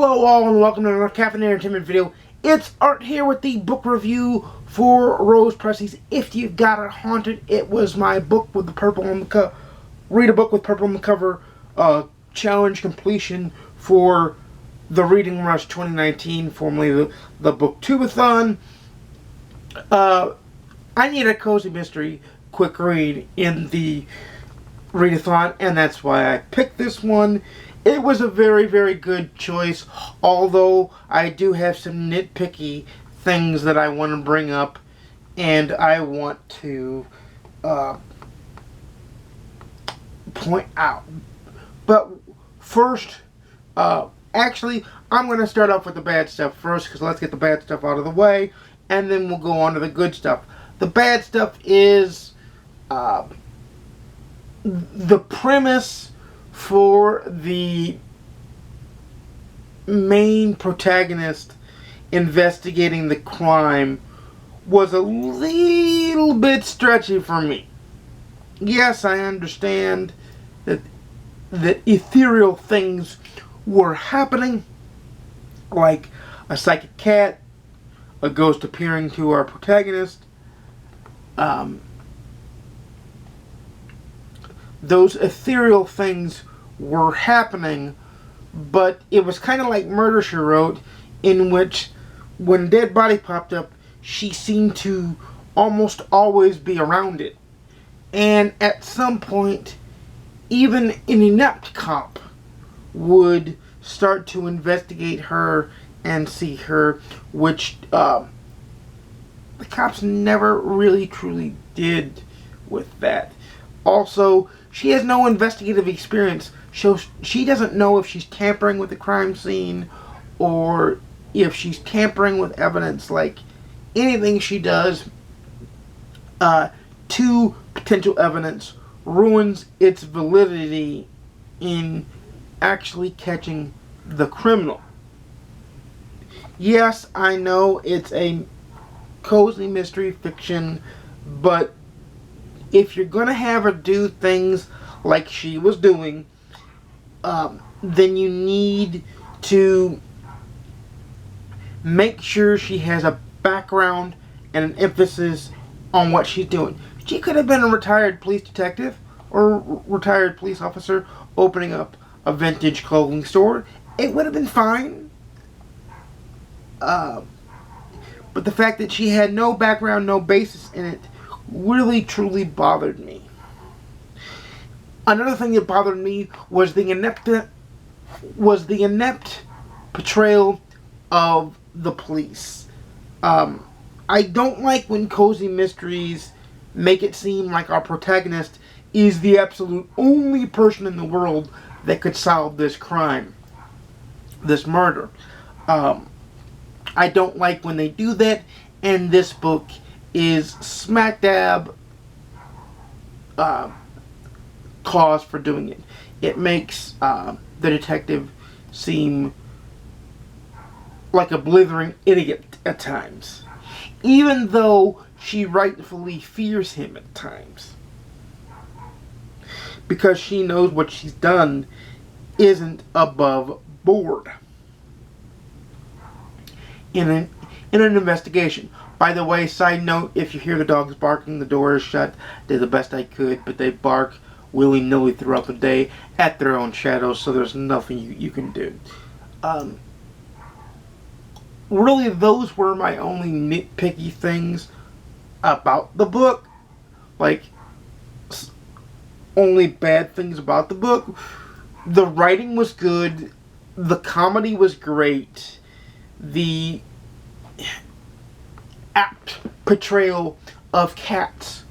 Hello all and welcome to another Caffeinated Entertainment video. It's Art here with the book review for Rose Pressey's If You've Got It Haunted. It was my book with the purple on the cover. Read a book with purple on the cover. Challenge completion for the Reading Rush 2019, formerly the Booktubeathon. I need a cozy mystery quick read in the readathon, and that's why I picked this one. It was a very, very good choice, although I do have some nitpicky things that I want to bring up, and I want to point out. But first, actually, I'm going to start off with the bad stuff first, because let's get the bad stuff out of the way, and then we'll go on to the good stuff. The bad stuff is the premise for the main protagonist investigating the crime was a little bit stretchy for me. Yes, I understand that ethereal things were happening, like a psychic cat, a ghost appearing to our protagonist. Those ethereal things were happening, but it was kind of like Murder, She Wrote, in which when a dead body popped up, she seemed to almost always be around it. And at some point, even an inept cop would start to investigate her and see her, which the cops never really truly did with that. Also, she has no investigative experience, so she doesn't know if she's tampering with the crime scene or if she's tampering with evidence. Like, anything she does to potential evidence ruins its validity in actually catching the criminal. Yes, I know it's a cozy mystery fiction, but if you're going to have her do things like she was doing, then you need to make sure she has a background and an emphasis on what she's doing. She could have been a retired police detective or retired police officer opening up a vintage clothing store. It would have been fine. But the fact that she had no background, no basis in it, really truly bothered me. Another thing that bothered me was the inept portrayal of the police. I don't like when cozy mysteries make it seem like our protagonist is the absolute only person in the world that could solve this crime, this murder. I don't like when they do that, and this book is smack dab cause for doing it. It makes the detective seem like a blithering idiot at times, even though she rightfully fears him at times, because she knows what she's done isn't above board in an investigation. By the way, side note, if you hear the dogs barking, the door is shut. Did the best I could, but they bark willy-nilly throughout the day at their own shadows, so there's nothing you can do. Really, those were my only nitpicky things about the book. Like, only bad things about the book. The writing was good. The comedy was great. The apt portrayal of cats,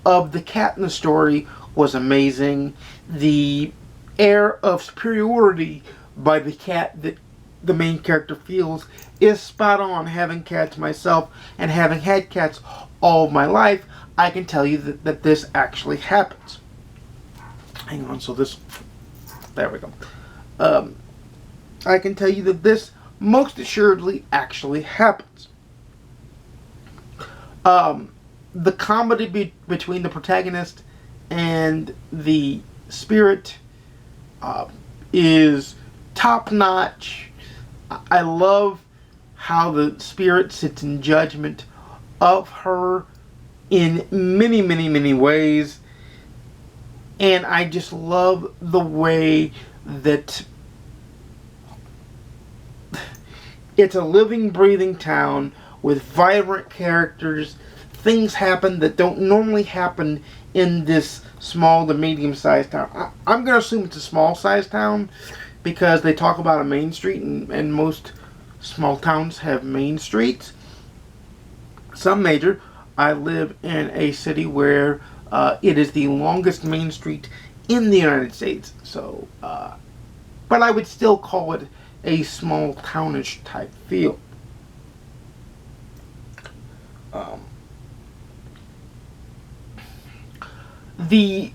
of the cat in the story, was amazing. The air of superiority by the cat that the main character feels is spot on. Having cats myself and having had cats all of my life, I can tell you that this actually happens. Hang on, so this, there we go. I can tell you that this most assuredly actually happens. The comedy between the protagonist and the spirit is top-notch. I love how the spirit sits in judgment of her in many, many, many ways. And I just love the way that it's a living, breathing town with vibrant characters. Things happen that don't normally happen in this small to medium-sized town. I'm going to assume it's a small-sized town because they talk about a main street, and most small towns have main streets. Some major. I live in a city where it is the longest main street in the United States. So, but I would still call it a small townish type feel. The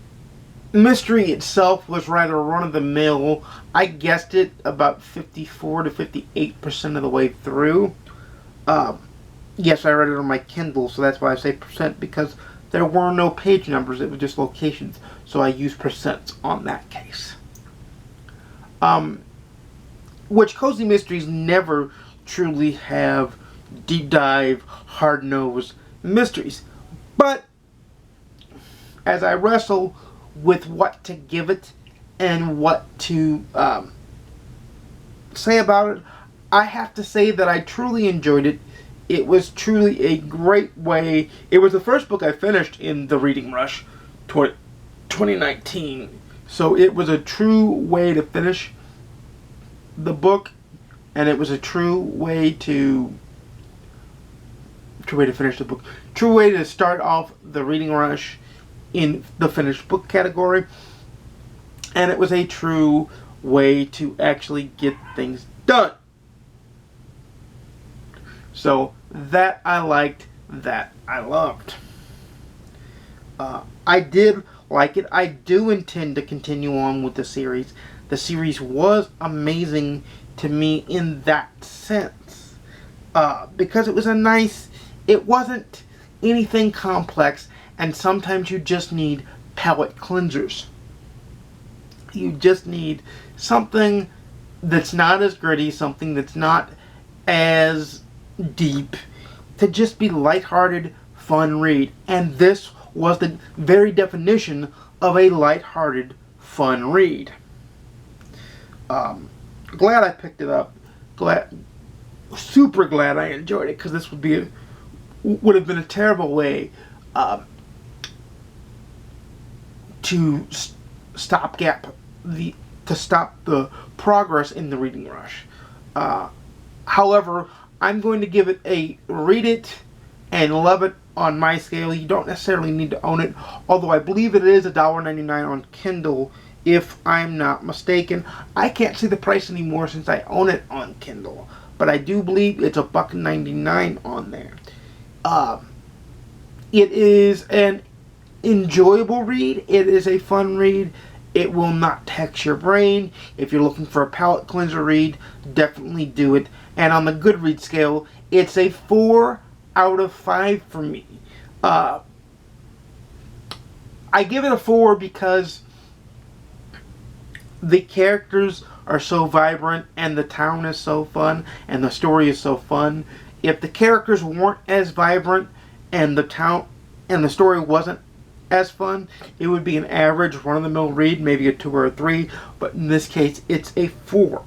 mystery itself was rather run-of-the-mill. I guessed it about 54 to 58% of the way through. Yes, I read it on my Kindle, so that's why I say percent, because there were no page numbers, it was just locations, so I use percents on that case. Which cozy mysteries never truly have deep dive, hard-nosed mysteries. But as I wrestle with what to give it and what to say about it, I have to say that I truly enjoyed it. It was truly a great way. It was the first book I finished in the Reading Rush 2019. So it was a true way to finish the book, and it was a true way to finish the book. True way to start off the Reading Rush in the finished book category, and it was a true way to actually get things done. So that I liked, that I loved. I did like it. I do intend to continue on with the series. The series was amazing to me in that sense. Because it was it wasn't anything complex, and sometimes you just need palate cleansers. You just need something that's not as gritty, something that's not as deep, to just be lighthearted, fun read. And this was the very definition of a lighthearted, fun read. Glad I picked it up. Super glad I enjoyed it, because this would have been a terrible way to stop the progress in the Reading Rush. However, I'm going to give it a read it and love it on my scale. You don't necessarily need to own it, although I believe it is $1.99 on Kindle, if I'm not mistaken. I can't see the price anymore since I own it on Kindle, but I do believe it's $1.99 on there. It is an enjoyable read. It is a fun read. It will not tax your brain. If you're looking for a palate cleanser read, definitely do it. And on the GoodReads scale, it's a 4 out of 5 for me. I give it a 4 because the characters are so vibrant, and the town is so fun, and the story is so fun. If the characters weren't as vibrant, and the story wasn't as fun, it would be an average run-of-the-mill read, maybe a 2 or a 3, but in this case, it's a 4.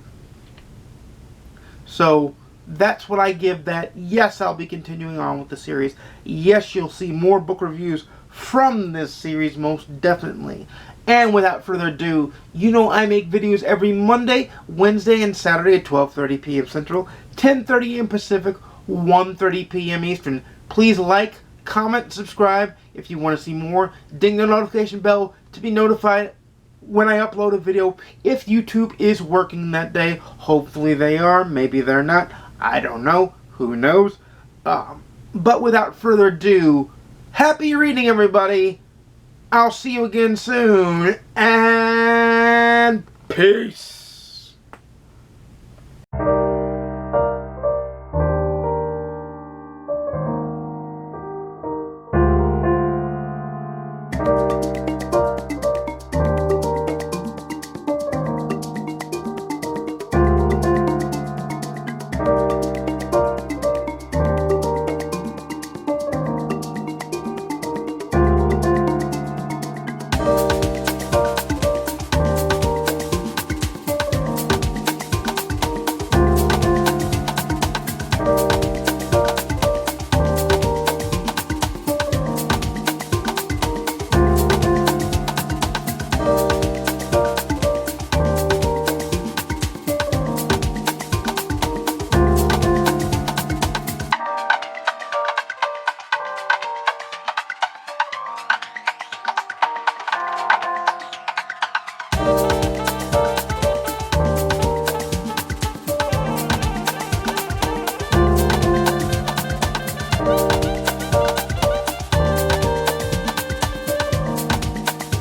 So that's what I give that. Yes, I'll be continuing on with the series. Yes, you'll see more book reviews from this series, most definitely. And without further ado, you know I make videos every Monday, Wednesday, and Saturday at 12:30 p.m. Central, 10:30 a.m. Pacific, 1:30 p.m. Eastern. Please like, comment, subscribe if you want to see more. Ding the notification bell to be notified when I upload a video. If YouTube is working that day, hopefully they are. Maybe they're not. I don't know. Who knows? But without further ado, happy reading, everybody. I'll see you again soon, and peace.